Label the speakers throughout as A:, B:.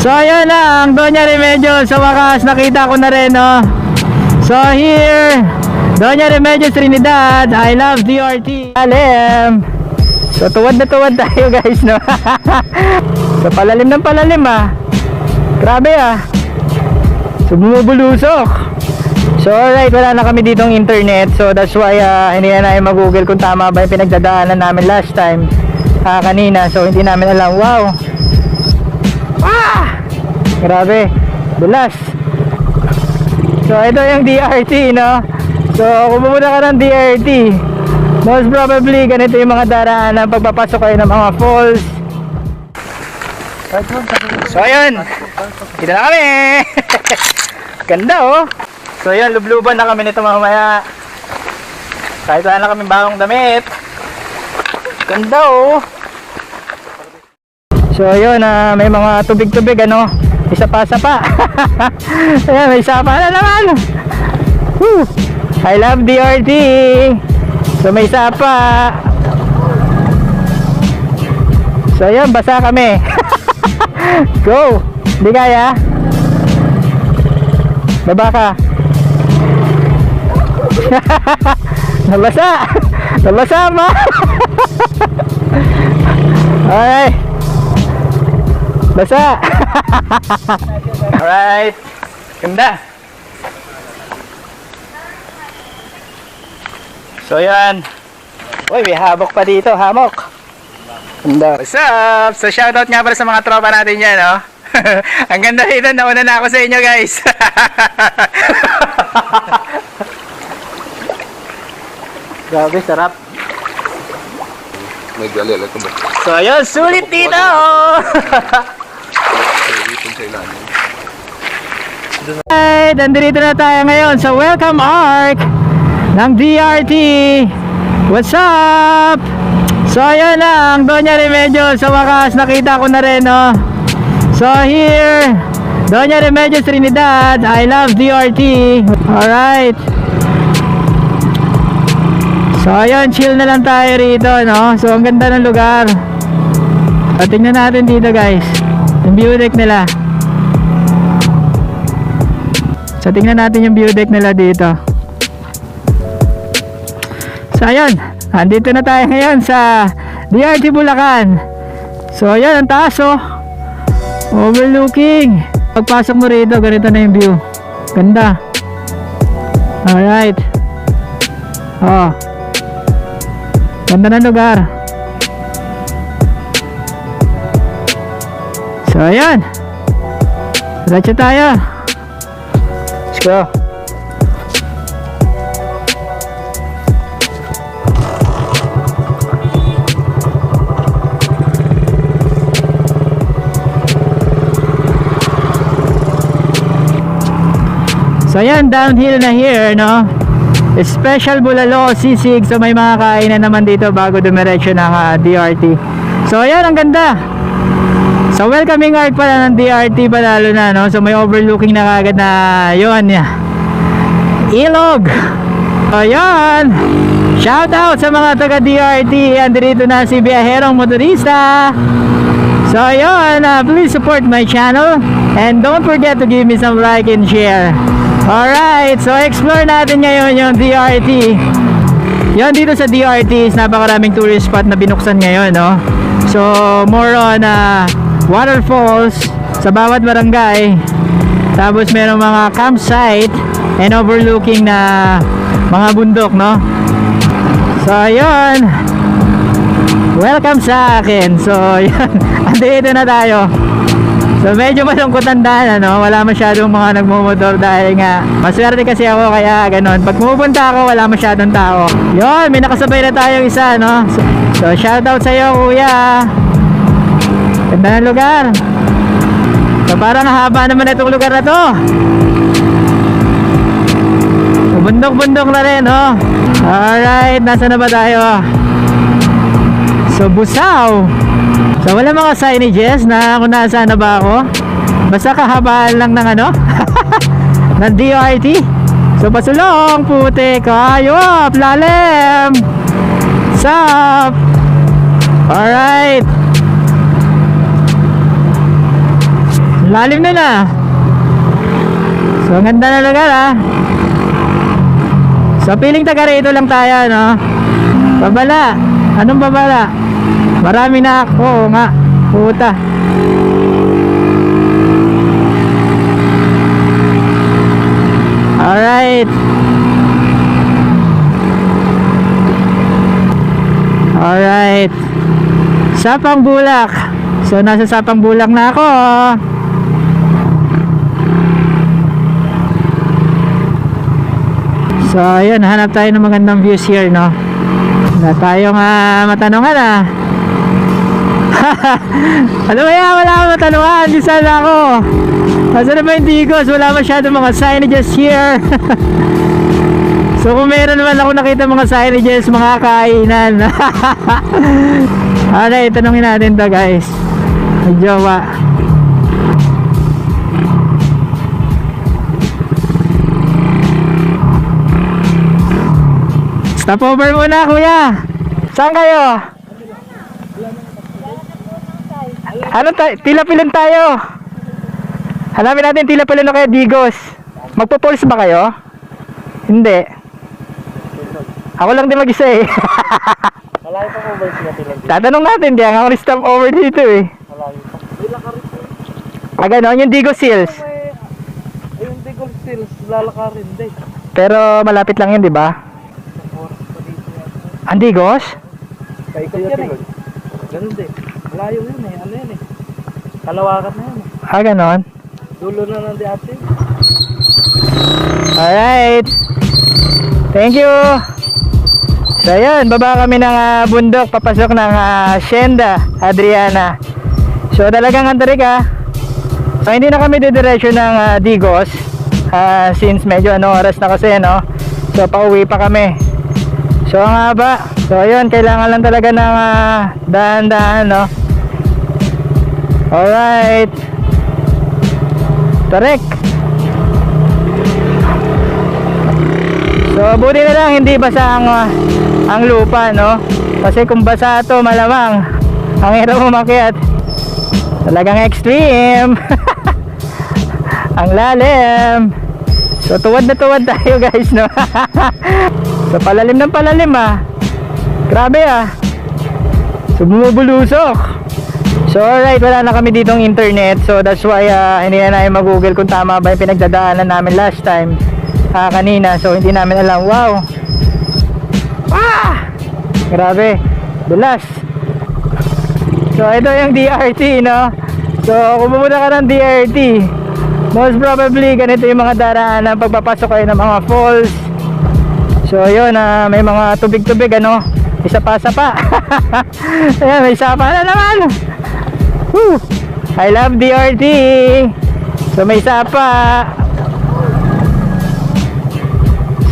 A: So ayun lang, Doña Remedios, sa wakas nakita ko na rin, no? So here, Doña Remedios Trinidad, I love DRT. Alim. So tuwad na tuwad tayo guys, no? So palalim ng palalim grabe So bumubulusok. So alright, wala na kami ditong internet. So that's why hindi na namin mag-google kung tama ba yung pinagdadaanan namin last time kanina. So hindi namin alam. Wow, grabe, dulas. So ito yung DRT, no? So kung pumunta ka ng DRT, most probably ganito yung mga daraanan pagpapasok kayo ng mga falls. So ayun, kita na kami. Ganda So ayun, lubluban na kami nito mamaya. Kahit wala na kami bagong damit. Ganda So ayun, may mga tubig-tubig isa pa. Ayan, may sapa na naman. Woo! I love DRT. So may sapa. So ayun, basa kami. Go! Hindi kaya? Baba ka. Nabasa ma. Alright, basa. Alright, ganda. So yan. Uy, may hammock pa dito, hammock. Ganda. What's up? So shoutout nga para sa mga tropa natin yan, Ang ganda dito, nauna na ako sa inyo guys. Grabe, sarap.
B: Nag-alala ko ba?
A: So ayun, sulit dito. Alright, nandito na tayo ngayon sa welcome arc ng DRT. What's up? So ayun lang, Doña Remedios, sa wakas nakita ko na rin, So here, Doña Remedios Trinidad, I love DRT. Alright. So ayun, chill na lang tayo rito, So ang ganda ng lugar. So tingnan natin dito guys, yung view deck nila. So tingnan natin yung view deck nila dito. So ayun, andito na tayo ngayon sa DRT Bulacan. So ayun, ang taas overlooking. Pagpasok mo rito, ganito na yung view. Ganda. Alright. Ganda ng lugar. So ayan, diretso tayo. Let's go. So ayan, downhill na here, Special Bulalo, sisig. So may mga kainan naman dito bago dumiretso ng DRT. So ayan, ang ganda. So welcoming arc pala ng DRT palalo na, So may overlooking na kagad na yun, ilog. So ayan, shout out sa mga taga DRT. Andito na si Biyaherong Motorista. So ayun, please support my channel and don't forget to give me some like and share. Alright, so explore natin ngayon yung DRT. Yan, dito sa DRT is napakaraming tourist spot na binuksan ngayon, So more on waterfalls sa bawat barangay. Tapos merong mga campsite and overlooking na mga bundok, So ayun, welcome sa akin. So yan, andito na tayo. So medyo malungkot ang daan, wala masyadong mga nagmumotor dahil nga maswerte kasi ako, kaya ganon. Pag pumupunta ako, wala masyadong tao. Yun, may nakasabay na tayong isa, So shoutout sa iyo, kuya. Ganda ng lugar. So parang haba naman itong lugar na to. So, bundok-bundok na rin, Alright, nasa na ba tayo? So Busaw. So wala mga signages na kung nasaan na ba ako. Basta kahabaan lang ng ng DRT. So pasulong, putik, ayop, lalim. Sup? Alright. Lalim na na. So, ang ganda na lugar ah. So, piling taga rito lang tayo, no? Babala. Anong babala? Marami na ako. Oo nga. Puta. Alright. Alright. Sapang Bulak. So, nasa Sapang Bulak na ako. So, ayun, hanap tayo ng magandang views here, no? Na tayong matanungan, ah. Ano ba yan? Wala akong matanungan. Bisan ako. Kasi na ba yung Digos? Wala masyadong mga signages here. So, kung meron naman ako nakita mga signages, mga kainan. Alright, tanungin natin to, guys. Jowa. Stop over muna, kuya. Saan kayo? Ano tayo? Tila-pilan tayo. Hanapin natin tila-pilan na kayo, Digos. Magpo-pulse ba kayo? Hindi. Ako lang din mag-isa eh.
B: Malayo pa over sila pilan.
A: Tatanong natin, di ako stop over dito eh.
B: Malayo pa. Bila ka rin.
A: Ganon, yung Digos Hills.
B: Yung Digos Hills, lalakarin din.
A: Pero malapit lang yun, di ba? Ang Digos?
B: Paikot yan eh. Ganun din. Malayo yun eh. Ano yan eh. Kalawakan na yan eh.
A: Ganon.
B: Dulo na ng di ate.
A: Alright. Thank you. So yun, baba kami ng bundok, papasok ng Hacienda Adriana. So talagang antarik ah. So hindi na kami didiretso ng Digos since medyo oras na kasi, no. So pauwi pa kami. So ang haba. So ayun, kailangan lang talaga ng dahan-dahan, no. Alright. Tarik. So buti na lang hindi basa ang lupa, no. Kasi kung basa to, malamang ang hirap umakyat. Talagang extreme. Ang lalim. So tuwad na tuwad tayo, guys, no. So palalim ng palalim ah. Grabe ah. So bumubulusok. So alright, wala na kami ditong internet. So that's why hindi na namin mag-google kung tama ba yung pinagdadaanan namin last time kanina. So hindi namin alam. Wow. Grabe. Dulas. So ito yung DRT, no. So kung pumunta ka ng DRT, most probably ganito yung mga daraanan pagpapasok kayo ng mga falls. So yun, may mga tubig-tubig, ano, isa pa. Ayan, may sapa na naman. Woo! I love DRT. So may sapa.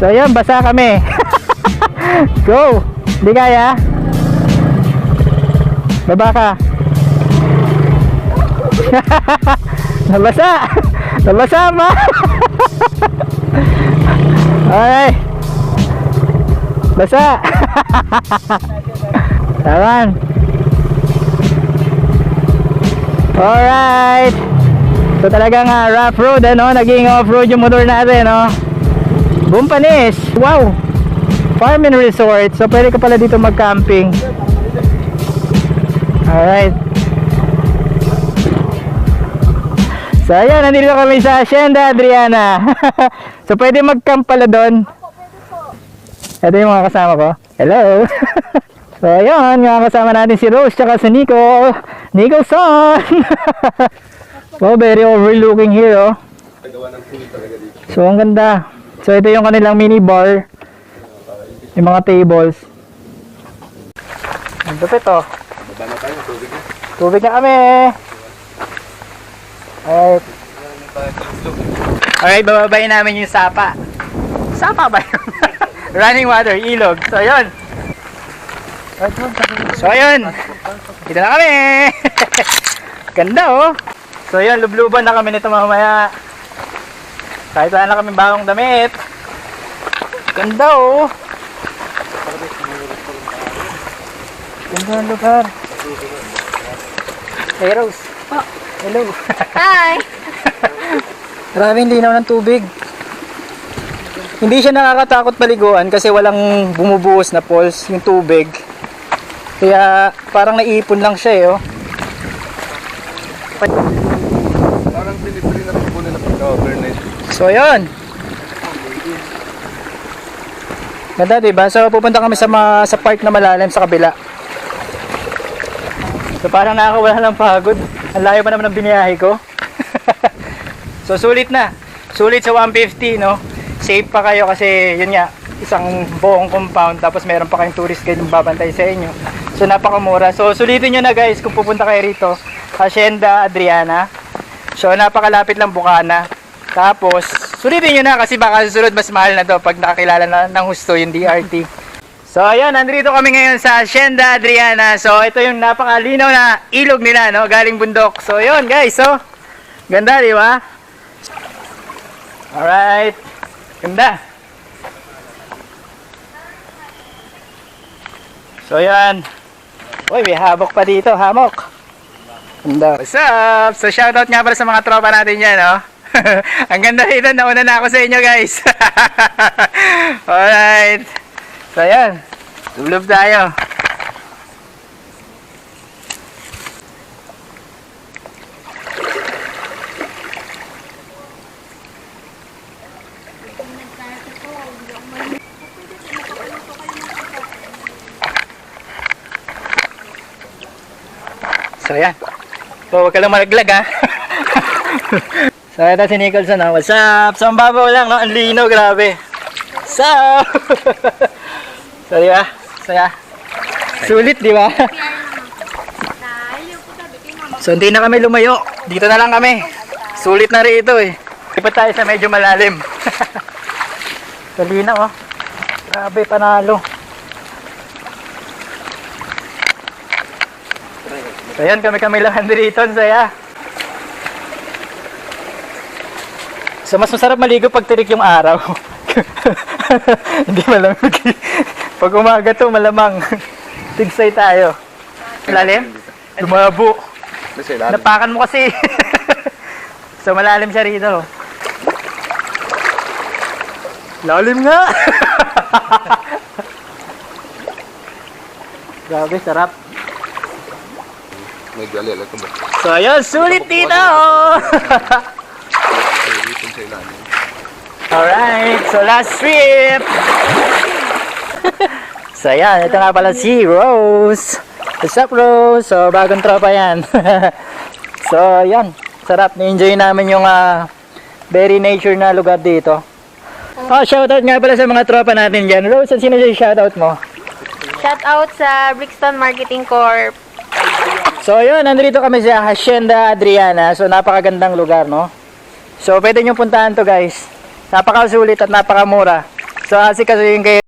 A: So yun, basa kami. Go. Hindi kaya? Baba ka. Nabasa. Nabasa pa. Alright. Basa. Tawan. Alright. So talagang rough road, ano, naging off-road yung motor natin, no. Bumpanis. Wow. Farm and resort. So pwede ka pala dito mag-camping. Alright. So ayan, nandito kami sa Hacienda Adriana. So pwede mag-camp pala doon. Ito yung mga kasama ko. Hello. So ayan, mga kasama natin si Rose tsaka si Nico. Nicholson. Wow, very overlooking here, oh. So ang ganda. So ito yung kanilang mini bar. Yung mga tables. Ang dupit, oh.
B: Baba na tayo, tubig na.
A: Tubig na kami. Alright. Alright, bababayin namin yung sapa. Sapa ba yun? Running water, ilog. So yun. So yun. Dito na kami. Ganda, oh. So yun, lubluban na kami nito mamaya. Kahit wala na kami bagong damit. Ganda, oh. Ganda ang lugar. Hey, Rose. Hello.
C: Hi!
A: Maraming linaw ng tubig. Hindi siya nakakatakot paliguan kasi walang bumubuhos na falls yung tubig. Kaya parang naipon lang siya eh. Oh.
D: Parang pinipili na po nila pagka-overnight.
A: So yun. Ganda diba? So pupunta kami sa park na malalim sa kabila. So parang nakakawala ng pagod. Ang layo pa naman ng biniyahe ko. So sulit na. Sulit sa 150, no? Safe pa kayo kasi yun nga, isang buong compound tapos meron pa kayong tourist guide na babantay sa inyo. So napakamura. So sulitin nyo na guys kung pupunta kayo rito. Hacienda Adriana. So napakalapit lang Bukana. Tapos sulitin nyo na kasi baka susunod mas mahal na to pag nakakilala na ng husto yung DRT. So ayan, nandito kami ngayon sa Hacienda Adriana. So ito yung napakalinaw na ilog nila, no? Galing bundok. So yun guys, so ganda, di ba? Alright. Ganda. So yan. Uy, may habok pa dito, hamok. Ganda. What's up? So shoutout nga pala sa mga tropa natin dyan, no? Ang ganda dito, nauna na ako sa inyo guys. Alright. So yan. Lublob tayo. So yan. So huwag ka lang malaglag ha. So ito si Nicholson ha. What's up? So ang babaw lang no? Ang lino, grabe. So so di ba? Saya. Sulit di ba? So hindi na kami lumayo. Dito na lang kami. Sulit na rito eh. Ipat tayo sa medyo malalim. So linaw oh. Grabe, panalo. So yan, kami lang dito, saya. So mas masarap maligo pag tirik yung araw. Hindi malamig. Pag umaga to malamang. Tigsay tayo. Malalim? Lumabo. Napakan mo kasi. So malalim siya rito. Lalim nga. Grabe, sarap.
D: Medyo alala ko ba?
A: So ayun, sulit dito! Alright, so last trip! So yan, ito nga pala si Rose. What's up Rose? So bagong tropa yan. So yan, sarap. Na-enjoy namin yung very nature na lugar dito. Oh, shoutout nga pala sa mga tropa natin dyan. Rose, sino yung shoutout mo?
C: Shout out sa Brixton Marketing Corp.
A: So yun, nandito kami sa Hacienda Adriana. So napakagandang lugar, no? So pwede nyo puntahan to guys. Napakasulit at napakamura. So asikasuhin kayo.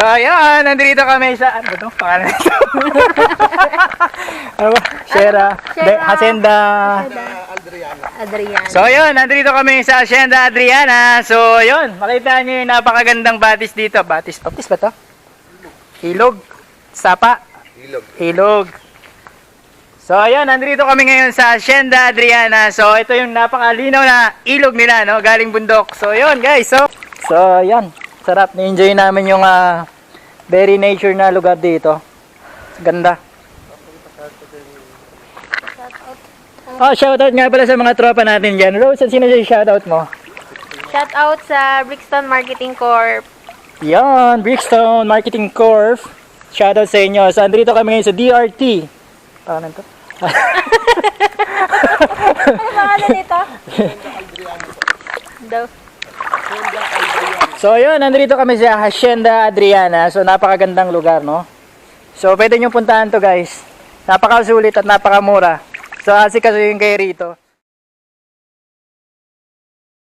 A: Ayan, nandito kami sa, ano to? Pangalan nito? Ano ba? Sierra. Hacienda.
C: Adriana.
A: So yun, nandito kami sa Hacienda Adriana. So yun, makita nyo yung napakagandang batis dito. Batis ba to? Ilog. Sapa. Ilog. So ayun, nandito kami ngayon sa Hacienda Adriana. So ito yung napakalinaw na ilog nila, no? Galing bundok. So yun guys, so yan. Sarap, na-enjoy namin yung very nature na lugar dito. Ganda. Oh, shoutout nga pala sa mga tropa natin dyan. Rose, sino siya shoutout mo?
C: Shout out sa Brixton Marketing Corp.
A: Yan, Brixton Marketing Corp. Shoutout sa inyo. So, andito kami ngayon sa DRT. Paano to?
C: Ano pangalan nito? Daw.
A: So, ayun, nandito kami sa Hacienda Adriana. So, napakagandang lugar, no? So, pwede nyo puntahan to, guys. Napakasulit at napakamura. So, asikasuhin kayo rito.